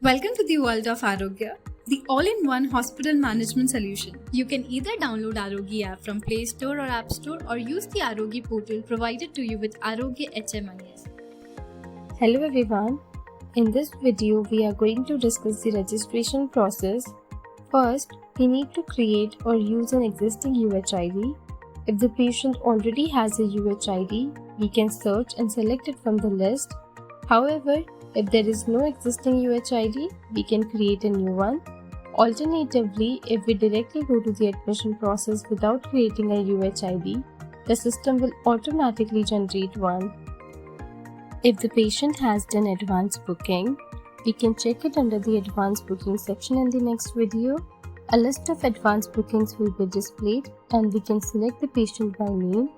Welcome to the world of Aarogya, the all-in-one hospital management solution. You can either download Aarogya app from Play Store or App Store or use the Aarogya portal provided to you with Aarogya HMIS. Hello everyone. In this video, we are going to discuss the registration process. First, we need to create or use an existing UHID. If the patient already has a UHID, we can search and select it from the list. However, if there is no existing UHID, we can create a new one. Alternatively, if we directly go to the admission process without creating a UHID, the system will automatically generate one. If the patient has done advance booking, we can check it under the advance booking section in the next video. A list of advance bookings will be displayed and we can select the patient by name.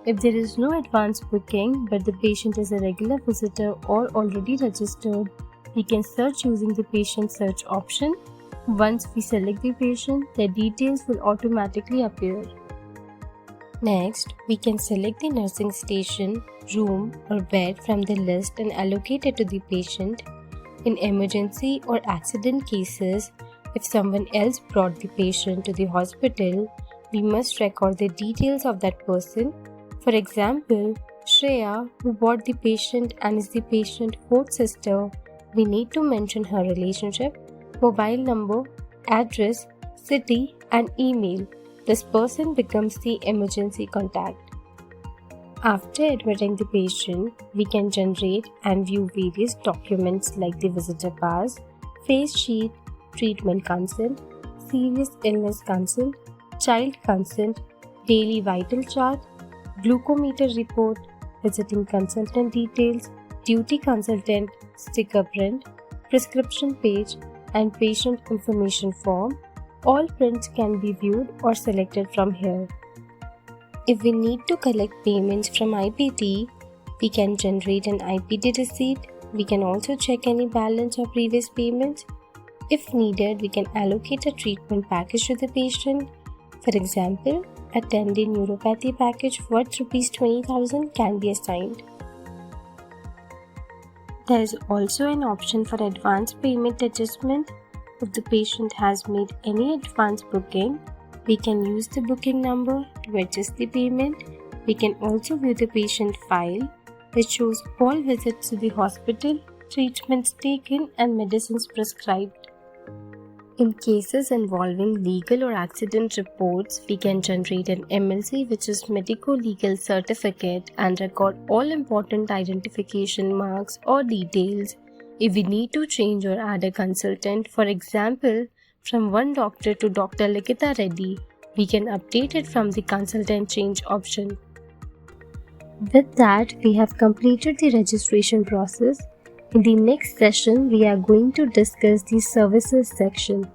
If there is no advance booking but the patient is a regular visitor or already registered, we can search using the patient search option. Once we select the patient, their details will automatically appear. Next, we can select the nursing station, room or bed from the list and allocate it to the patient. In emergency or accident cases, if someone else brought the patient to the hospital, we must record the details of that person. For example, Shreya, who brought the patient and is the patient's fourth sister, we need to mention her relationship, mobile number, address, city, and email. This person becomes the emergency contact. After admitting the patient, we can generate and view various documents like the visitor pass, face sheet, treatment consent, serious illness consent, child consent, daily vital chart, glucometer report, visiting consultant details, duty consultant, sticker print, prescription page, and patient information form. All prints can be viewed or selected from here. If we need to collect payments from IPT, we can generate an IPT receipt. We can also check any balance or previous payments. If needed, we can allocate a treatment package to the patient. For example, a 10-day neuropathy package worth Rs 20,000 can be assigned. There is also an option for advance payment adjustment. If the patient has made any advance booking, we can use the booking number to adjust the payment. We can also view the patient file, which shows all visits to the hospital, treatments taken, and medicines prescribed. In cases involving legal or accident reports, we can generate an MLC, which is medico-legal certificate, and record all important identification marks or details. If we need to change or add a consultant, for example, from one doctor to Dr. Likita Reddy, we can update it from the consultant change option. With that, we have completed the registration process. In the next session, we are going to discuss the services section.